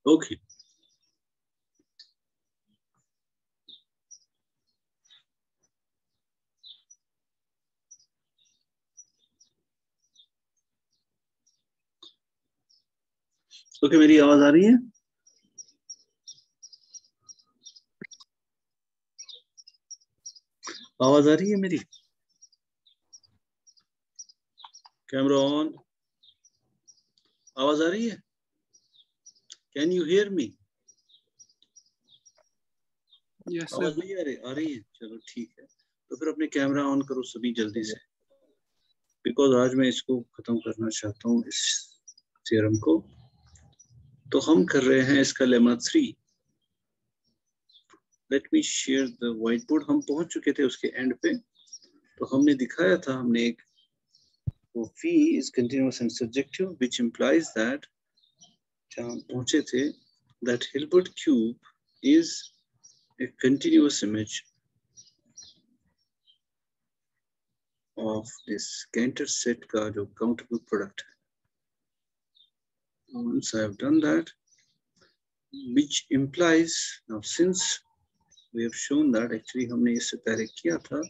Okay. Okay, मेरी आवाज आ रही है? आवाज आ रही है मेरी? Camera on. आवाज आ रही है? Can you hear me? Yes sir. आवाज नहीं आ रही है? चलो ठीक है, तो फिर अपने कैमरा ऑन करो सभी जल्दी से, बिकॉज आज मैं इसको खत्म करना चाहता हूँ इस थ्योरम को। तो हम कर रहे हैं इसका lemma 3। Let me share the white board. हम पहुंच चुके थे उसके एंड पे। तो हमने दिखाया था, हमने एक V is continuous and surjective, which implies that जहाँ हम पहुंचे थे, that Hilbert cube is a continuous image of this Cantor set का जो countable product है. Once I have done that, which implies, now since we have shown that actually हमने इससे पहले किया था,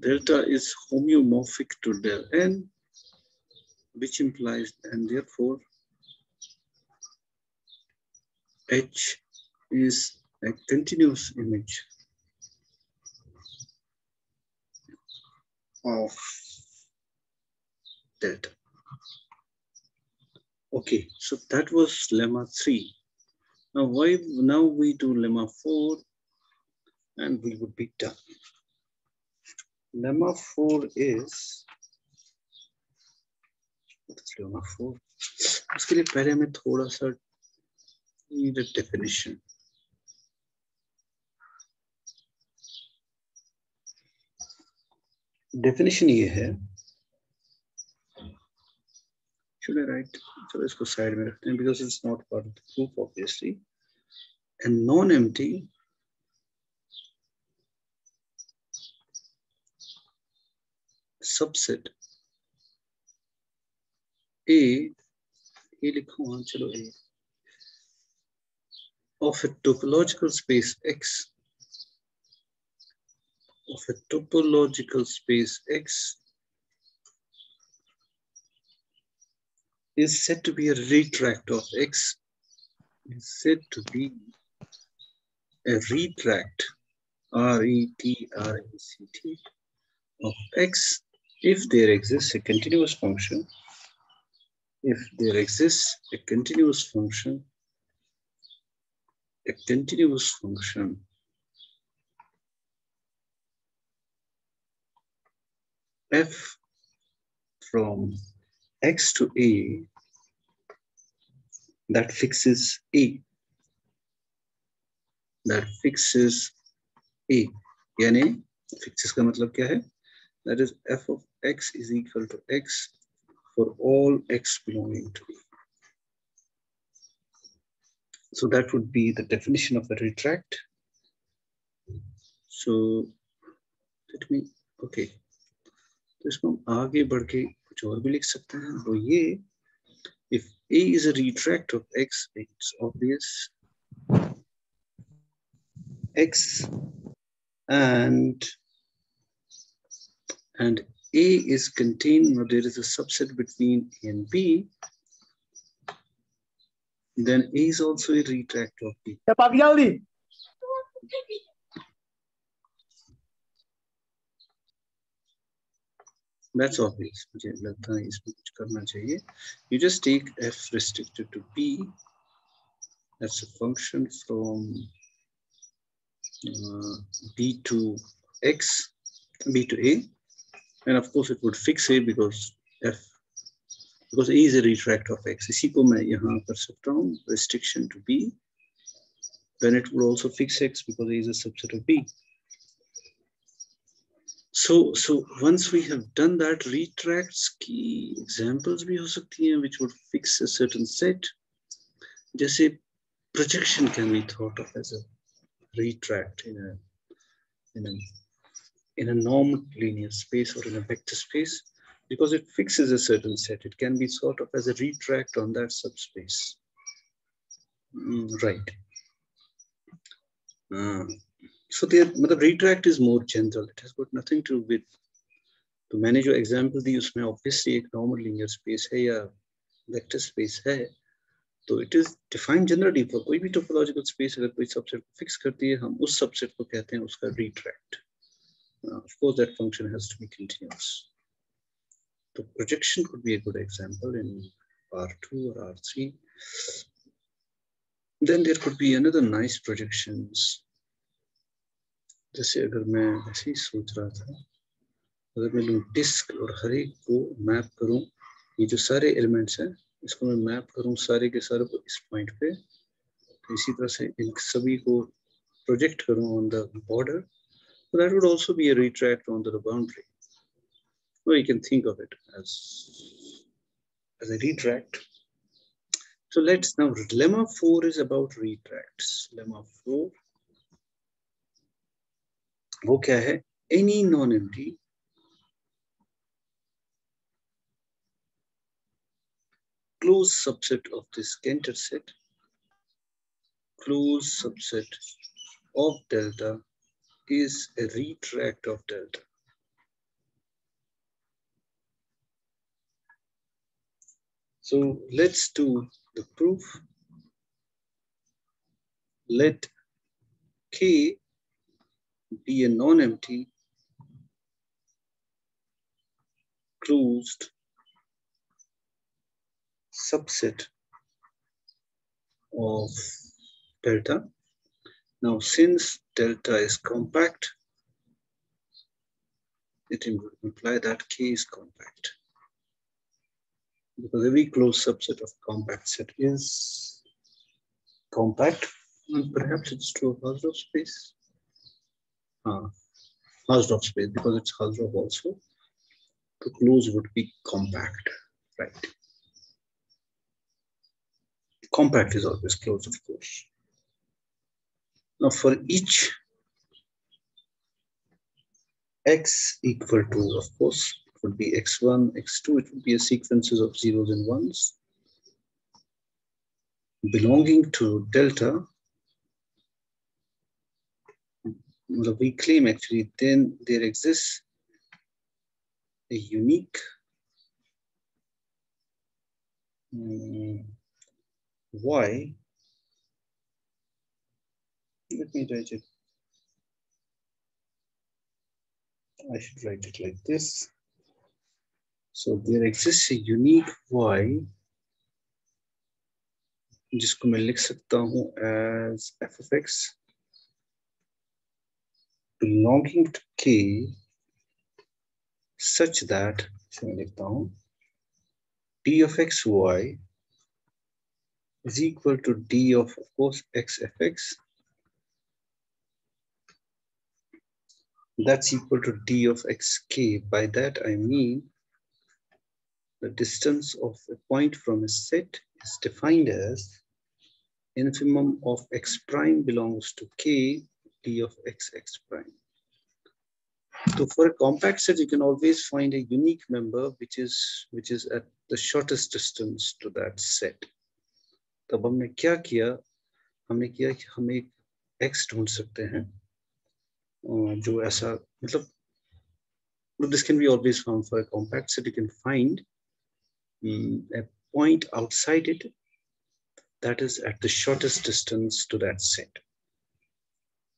delta is homeomorphic to del n, which implies, and therefore H is a continuous image of delta. Okay, so that was lemma 3. Now we do lemma 4 and we would be done. Lemma 4 is, what is lemma 4? उसके लिए पहले हमें थोड़ा सा need a definition. Definition ये है, should I write? चलो इसको साइड में रखते हैं because it's not part of the proof obviously. A non-empty subset A, ये लिखो हाँ चलो A, of a topological space X, of a topological space X is said to be a retract of X, is said to be a retract, R-E-T-R-A-C-T, of X if there exists a continuous function, if there exists a continuous function f from X to A that fixes A, that fixes A, यानी fixes का मतलब क्या है? That is f of X is equal to X for all X belonging to A. So that would be the definition of a retract. So let me, okay, तो इसको हम आगे बढ़ के कुछ और भी लिख सकते हैं, वो ये, if A is a retract of X, it's obvious X and A is contained, or there is a subset between A and B, then A is also a retract of B. That's obvious. मुझे लगता है इसमें कुछ करना चाहिए. You just take f restricted to B. That's a function from B to X, B to A, and of course it would fix A because A is a retract of X. इसी को मैं यहाँ कर सकता हूँ restriction to B. Then it would also fix X because A is a subset of B. So once we have done that, retracts की examples भी हो सकती हैं which would fix a certain set. जैसे projection can be thought of as a retract in a normed linear space or in a vector space. because it fixes a certain set. It can be sort of as a retract on that subspace. Right. So the retract is more general. It has got nothing to do with, तो मैंने जो example दी उसमें obviously एक normal linear space है या vector space है, तो it is defined generally for कोई भी टोपोलॉजिकल स्पेस अगर कोई सबसेट को फिक्स करती है हम उस सबसेट को कहते हैं उसका retract. Of course that function has to be continuous. So projection could be a good example in R2 or R3. Then there could be another nice projections. जैसे अगर मैं ऐसे ही सोच रहा था, अगर मैं लूँ डिस्क और हर एक को मैप करूँ, ये जो सारे एलिमेंट्स हैं इसको मैं मैप करूँ सारे के सारे को इस पॉइंट पे, तो इसी तरह से इन सभी को प्रोजेक्ट करूँ on the border, so that would also be a retract onto the boundary. Or you can think of it as a retract. So let's now, lemma 4 is about retracts. Lemma 4, वो क्या है? Any non-empty closed subset of this Cantor set, closed subset of delta is a retract of delta. So let's do the proof. Let K be a non-empty closed subset of delta. Now, since delta is compact, it would imply that K is compact, because every closed subset of compact set is compact, and perhaps it's true of Hausdorff space. Hausdorff space, because it's Hausdorff also, the close would be compact, right? Compact is always closed, of course. Now, for each x equal to, of course, it would be x1, x2, it would be a sequences of zeros and ones belonging to delta. We claim actually then there exists a unique y. Let me write it. I should write it like this. So there exists a unique y जिसको मैं लिख सकता हूँ as f of x belonging to K such that, मैं लिखता हूँ d of xy is equal to d of course x fx, that's equal to d of xk. By that I mean the distance of a point from a set is defined as infimum of x prime belongs to K d of x prime. So for a compact set, you can always find a unique member which is at the shortest distance to that set. तब हमने क्या किया? हमने किया कि हम एक x ढूंढ सकते हैं जो ऐसा मतलब this can be always found for a compact set. You can find a point outside it that is at the shortest distance to that set.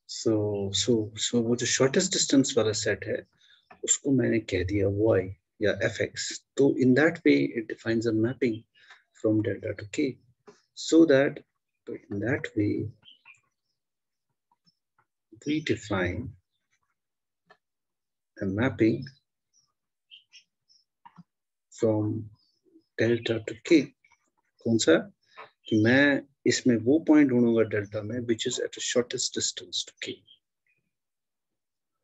So वो जो shortest distance वाला set है उसको मैंने कह दिया y या fx. तो in that way it defines a mapping from delta to K, so that in that way we define a mapping from delta to K. कौन सा? कि मैं इसमें वो पॉइंट ढूंढूंगा डेल्टा में which is at the shortest distance to K,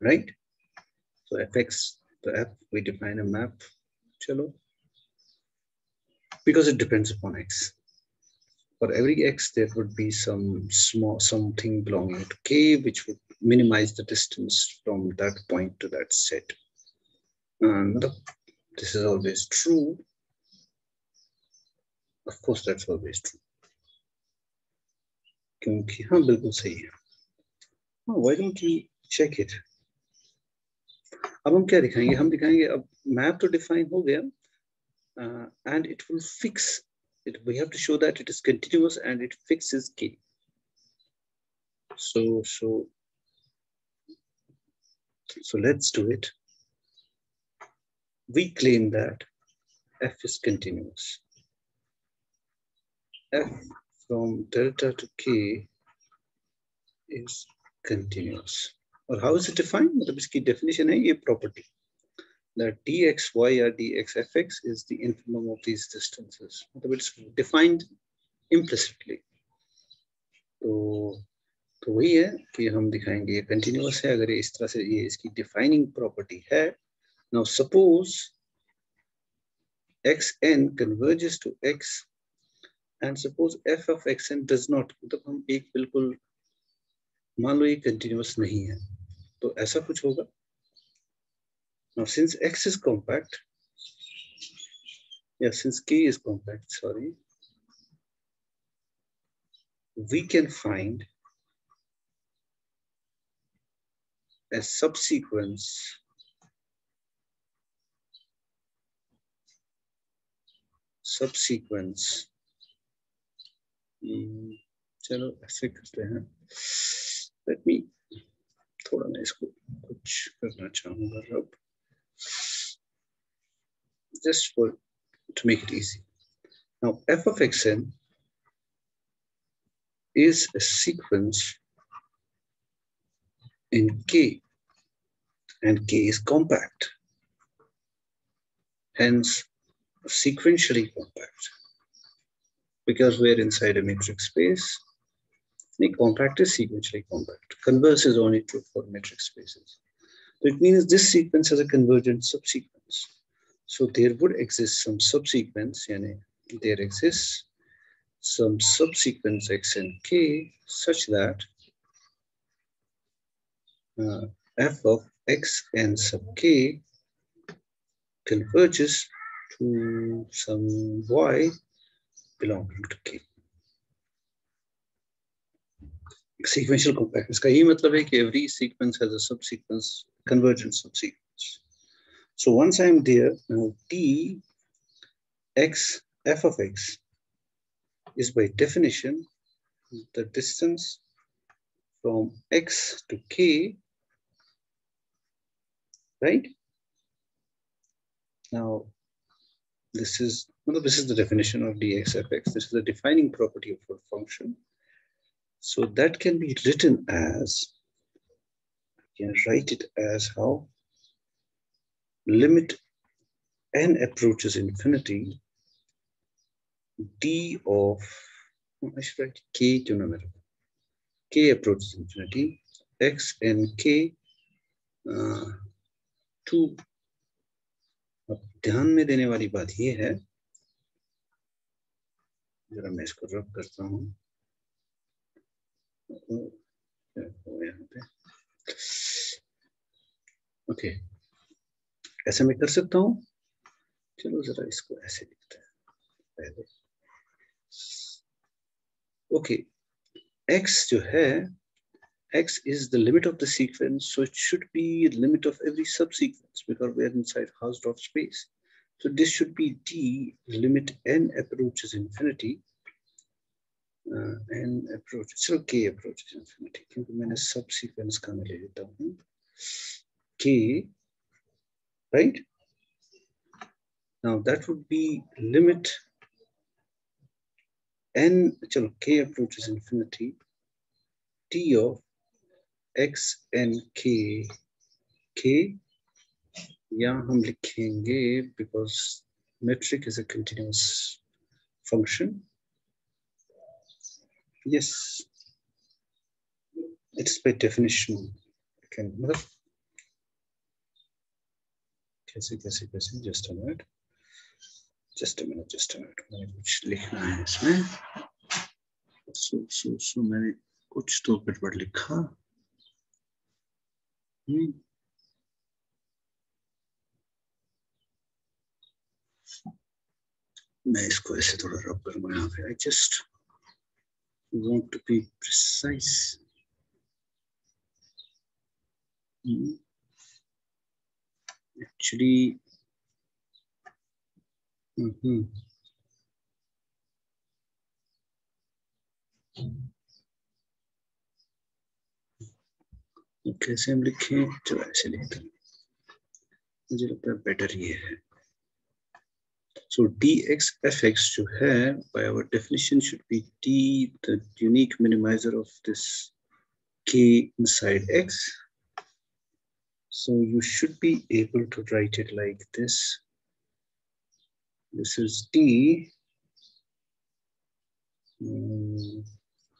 right? So fx, the f, we define a map. चलो, because it depends upon x. For every x there would be something belonging to K which would minimize the distance from that point to that set. And This is always true. Of course, that's always true. क्योंकि हाँ बिल्कुल सही है. Why don't we check it? अब हम क्या दिखाएंगे? हम दिखाएंगे अब मैप तो डिफाइन हो गया, and it will fix it. We have to show that it is continuous and it fixes K. So let's do it. We claim that F is continuous. F from delta to K is continuous. Or how is it defined? मतलब इसकी definition है ये property that dxy or dxfx is the infimum of these distances. मतलब it's defined implicitly. तो वही है कि हम दिखाएंगे ये continuous है अगर इस तरह से ये इसकी defining property है. Now suppose xn converges to x and suppose f of xn does not, मतलब हम एक बिल्कुल मान लो ये continuous नहीं है तो ऐसा कुछ होगा. Now since x is compact, since k is compact, sorry, we can find a subsequence चलो ऐसे करते हैं. Let me थोड़ा मैं इसको कुछ करना चाहूंगा अब just to make it easy. Now f of xn is a sequence in k and k is compact, hence sequentially compact because we're inside a metric space. Compact is sequentially compact. Converse is only true for metric spaces. So it means this sequence has a convergent subsequence. So there would exist some subsequence, there exists some subsequence x and k such that f of x and sub k converges to some y belonging to k. Sequential compact. इसका ये मतलब है कि every sequence has a subsequence, convergent subsequence. So once I am there, now t x f of x is by definition the distance from x to k, right? Now this is the definition of dx f x. This is the defining property of a function. So that can be written as, you can write it as how limit n approaches infinity d of, I should write k to number, k approaches infinity, x and k to. अब ध्यान में देने वाली बात ये है, जरा मैं इसको रब करता हूँ यहाँ पे. ओके, ऐसे मैं कर सकता हूँ. चलो जरा इसको ऐसे लिखते हैं पहले. ओके, x जो है, x is the limit of the sequence, so it should be the limit of every subsequence because we are inside Hausdorff space. So this should be d limit n approaches infinity, n approaches, so k approaches infinity. क्योंकि मैंने subsequence का मैं ले लेता हूँ k, right? Now that would be limit n, चलो k approaches infinity, t of x and k, यहाँ हम लिखेंगे because metric is a continuous function. Yes, it's by definition. मतलब कैसे just a minute. मैंने कुछ लिखना है इसमें. So मैंने कुछ तो गड़बड़ लिखा. मैं इसको ऐसे थोड़ा रब करूंगा यहाँ पे. I just want to be precise. Actually, कैसे हम लिखें? चलो ऐसे लिखते हैं. मुझे लगता है बेटर ये है. So dx fx जो है, by our definition should be d, the unique minimizer of this k inside x. So you should be able to write it like this. This is d.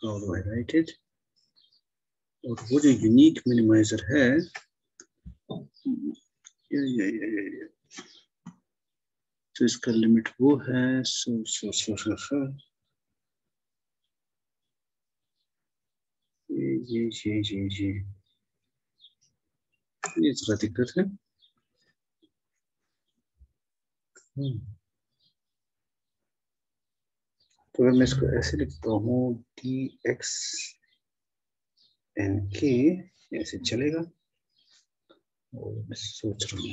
How do I write it? और वो जो unique minimizer है, तो इसका limit वो है. सो ये जरा दिक्कत है. तो अगर मैं इसको ऐसे लिखता हूँ डी एक्स एन के, ऐसे चलेगा. और मैं सोच रहा हूँ,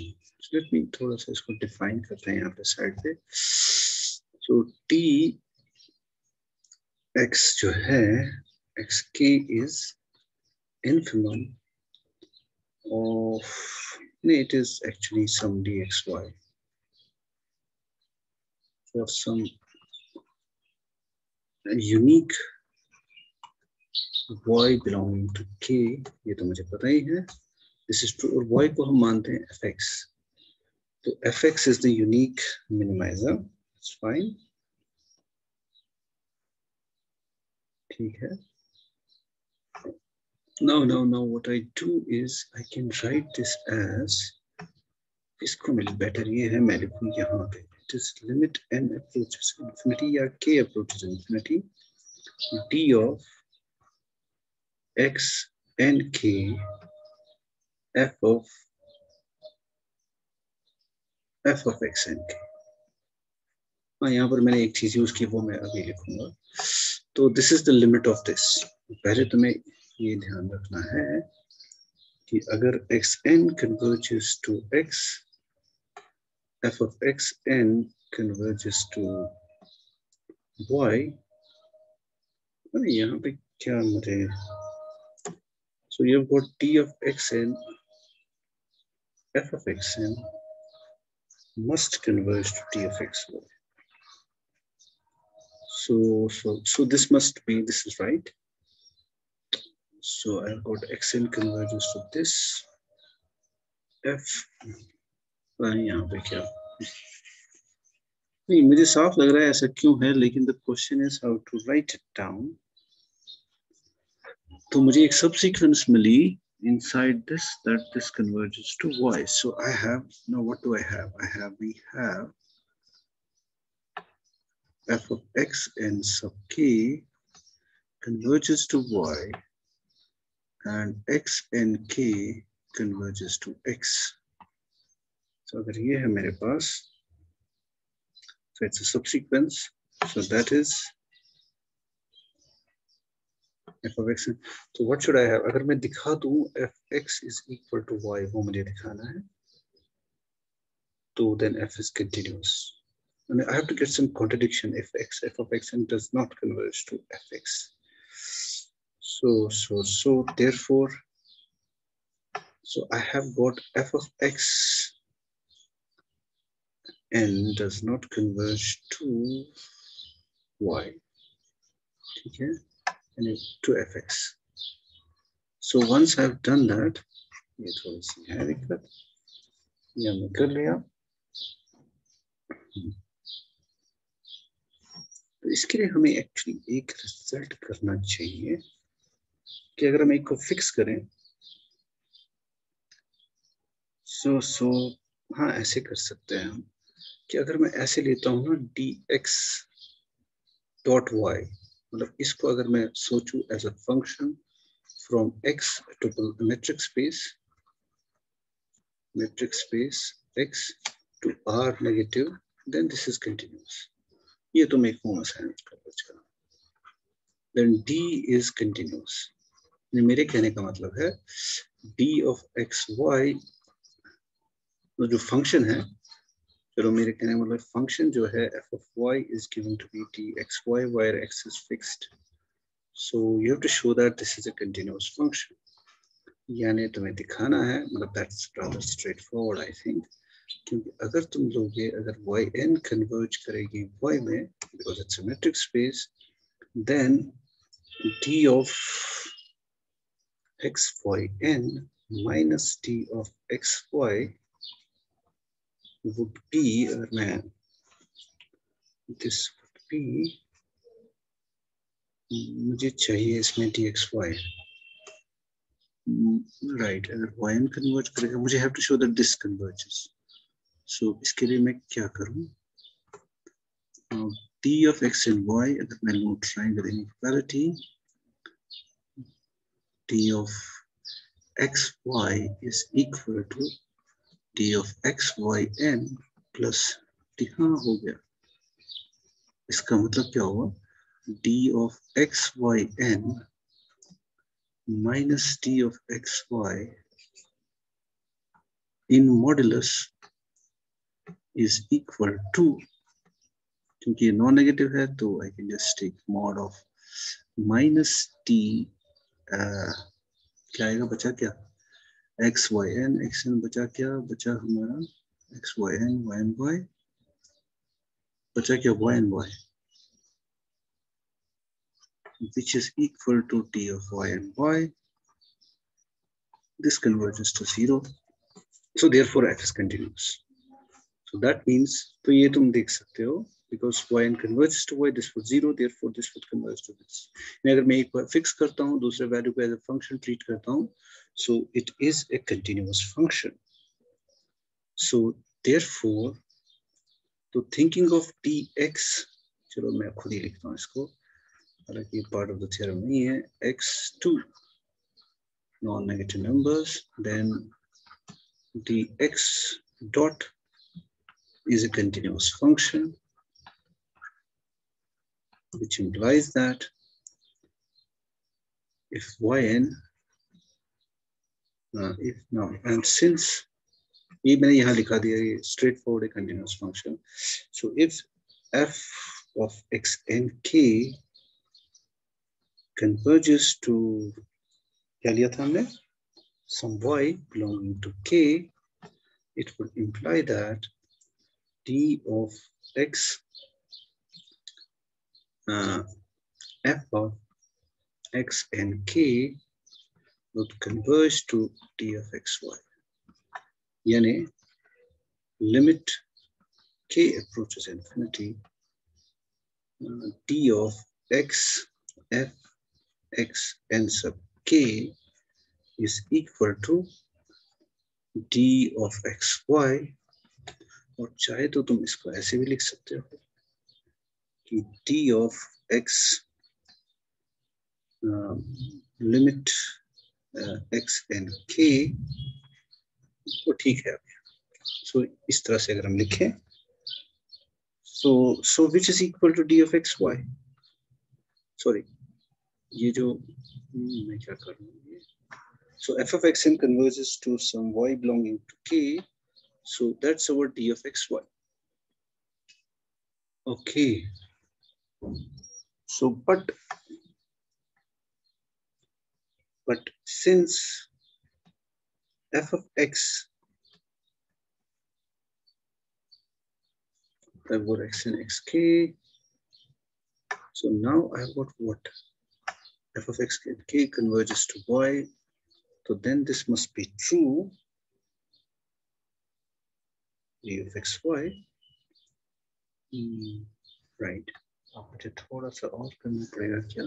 लेट मी थोड़ा सा इसको डिफाइन करते हैं यहाँ पे साइड पे. सो टी एक्स जो है, एक्स के is infimum of, it is actually some dxy for some unique y belonging to k. ये तो मुझे पता ही है. This is true. और y को हम मानते हैं fx. तो fx is the unique minimizer. It's fine. ठीक है. Now what I do is I can write this as, इसको मेरे बेटर ये है, मैं लिखूँ यहाँ पे it is limit n approaches infinity या k approaches infinity d of x n k f of x n k. हाँ, यहाँ पर मैंने एक चीज यूज की, वो मैं अभी लिखूंगा. तो this is the limit of this. पहले तुम्हें ये ध्यान रखना है कि अगर x n converges to x, f of x n converges to y. यहाँ पे क्या मुझे, so you have got t of x n, f of x n must converge to t of x y. So this must be, this is right. So I've got xn converges to this f. यहाँ पे क्या नहीं, मुझे साफ लग रहा है ऐसा क्यों है, लेकिन the question is how to write it down. तो मुझे एक subsequence milli inside this, that this converges to y. So I have, now what do I have? We have f of x n sub k converges to y and x n k converges to x. So अगर ये है मेरे पास, so it's a subsequence. So that is f of x. So what should I have? अगर मैं दिखा दूं fx is equal to y, वो मुझे दिखाना है. तो then f is continuous. I mean, I have to get some contradiction if f of x n does not converge to fx. So therefore, so I have got f of x n does not converge to y. Okay, and to fx. So once I've done that, ये थोड़ी सी है दिक्कत, ये हमने कर लिया. तो इसके लिए हमें एक्चुअली एक रिजल्ट करना चाहिए कि अगर हम एक को फिक्स करें, सो हाँ ऐसे कर सकते हैं हम कि अगर मैं ऐसे लेता हूँ ना dx डॉट y, मतलब इसको अगर मैं सोचूं as a function from x to metric space x to r negative, then this is continuous. ये तुम एक होम असाइनमेंट कर बच्चा। Then D is continuous. मेरे कहने का मतलब है D of x y तो जो फंक्शन है, चलो मेरे कहने का मतलब फंक्शन जो है f of y is given to be d x y where x is fixed. So you have to show that this is a continuous function. यानी तुम्हें दिखाना है, मतलब that's rather straightforward I think. क्योंकि अगर तुम लोगे, अगर yn converge करेगी y में, because it's a metric space, then d of xyn minus d of xy would be, अगर मैं this would be, मुझे चाहिए इसमें dxy, right, अगर yn converge करेगा, मुझे have to show that this converges. So इसके लिए मैं क्या करूं? D of x and y, अगर मैं लूं triangle inequality, d of xy is equal to d of xyn plus d, हाँ हो गया। इसका मतलब क्या हुआ? d of xyn minus d of xy in modulus is equal to, क्योंकि ये नॉन नेगेटिव है तो I can just take mod of minus t, क्या आएगा, बचा क्या, x y n, x n बचा क्या, बचा हमारा एक्स वाई एन वाई, बचा क्या y n y, which is equal to t of y and y. This converges to 0. So therefore f is continuous. So that means, तो ये तुम देख सकते हो, because yn converges to y, this would 0, therefore this would converge to this. अगर मैं एक बार fix करता हूँ, दूसरे value को as a function treat करता हूँ, so it is a continuous function. So therefore, तो thinking of dx, चलो मैं खुद ही लिखता हूँ इसको, हालांकि part of the theorem नहीं है, x2 non-negative numbers, then dx dot is a continuous function, which implies that if yn, if now, and since ये मैंने यहाँ लिखा दिया, ये straightforward continuous function, so if f of x and k converges to, क्या लिया था हमने, some y belonging to k, it would imply that d of x, f of x and k would converge to d of xy. यानी limit k approaches infinity, d of x f x n sub k is equal to d of xy, और चाहे तो तुम इसको ऐसे भी लिख सकते हो कि d of x limit x and k, वो ठीक है। So इस तरह से अगर हम लिखें, so which is equal to d of xy, sorry, ये जो मैं क्या कर रहा हूँ, so f of xn converges to some y belonging to k, so that's our d of xy. Okay, so but since f of x, I've got x and xk, so now I've got what, f of x and k converges to y, so then this must be true, d of xy, right. अब मुझे थोड़ा सा और करना पड़ेगा, क्या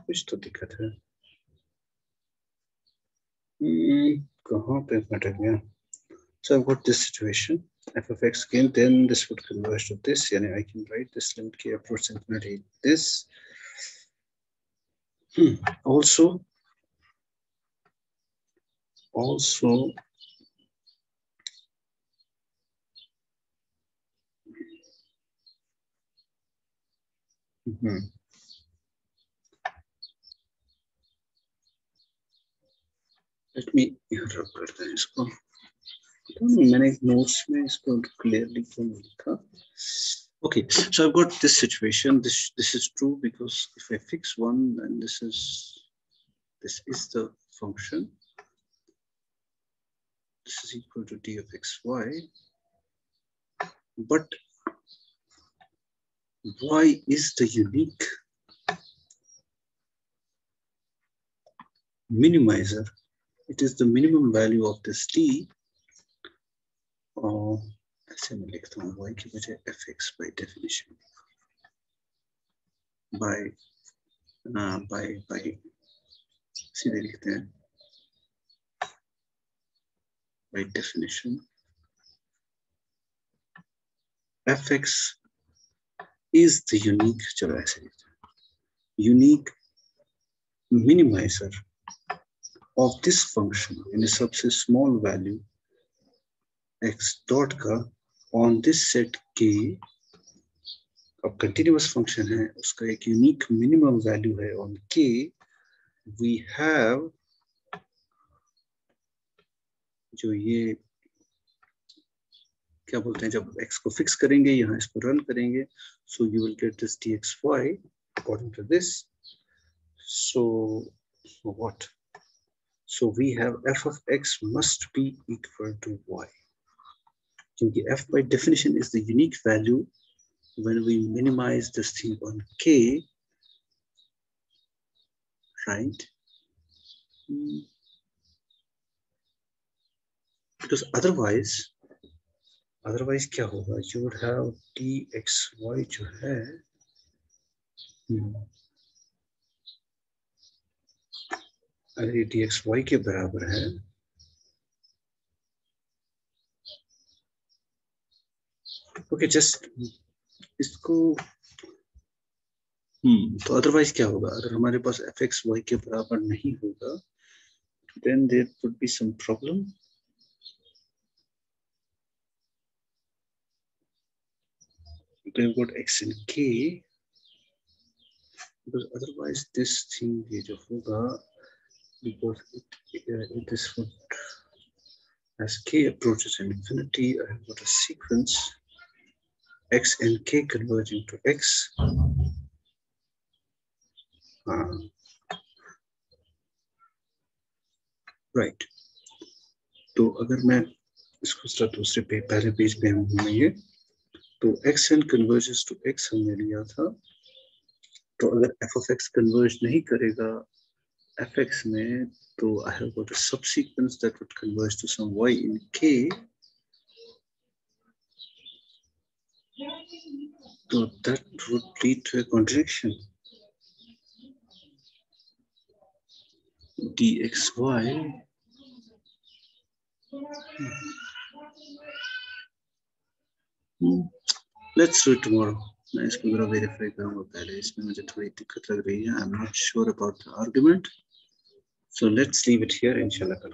कुछ तो दिक्कत है, कहाँ पे अटक गया. So I've got this situation, f of x again, then this would converge to this, and I can write this limit k approaches infinity this. Also let me यहाँ रब करते हैं इसको। मैंने नोट्स में इसको क्लियरली क्यों नहीं लिखा? Okay, so I've got this situation. This is true because if I fix one, then this is the function. This is equal to d of xy, but y is the unique minimizer. It is the minimum value of this t. ऐसे मैं लिखता हूँ y की बजाय fx by definition. By सीधे लिखते हैं by definition. fx is the unique, चलो ऐसे लिखते हैं, unique minimizer of this function in a सबसे small value x dot का on this set k. अब continuous function है, उसका एक unique minimum value है on k. We have जो ये क्या बोलते हैं, जब x को फिक्स करेंगे, यहाँ इसको रन करेंगे, so you will get this dxy according to this. So what? So we have f of x must be equal to y. क्योंकि f by definition is the unique value when we minimize this thing on k, right? Because otherwise क्या होगा? You would have dxy जो है, अगर ये dxy के बराबर है, ओके जस्ट इसको तो अदरवाइज क्या होगा? अगर हमारे पास fx y के बराबर नहीं होगा, then there would be some problem. We've got x and k, because otherwise this thing ये जो होगा, because it is what, as k approaches infinity, I have got a sequence x and k converging to x. Right. तो अगर मैं इसको दूसरे पहले page पे हम घूमेंगे, तो x n converges to x हमने लिया था, तो अगर f of x converge नहीं करेगा fx में, तो I have got a subsequence that would converge to some y in k. So that would lead to a contradiction. dxy let's do it tomorrow. मैं इसको जरा वेरीफाई करूंगा पहले, इसमें मुझे थोड़ी दिक्कत लग रही है. I'm not sure about the argument, so let's leave it here. इंशाल्लाह कल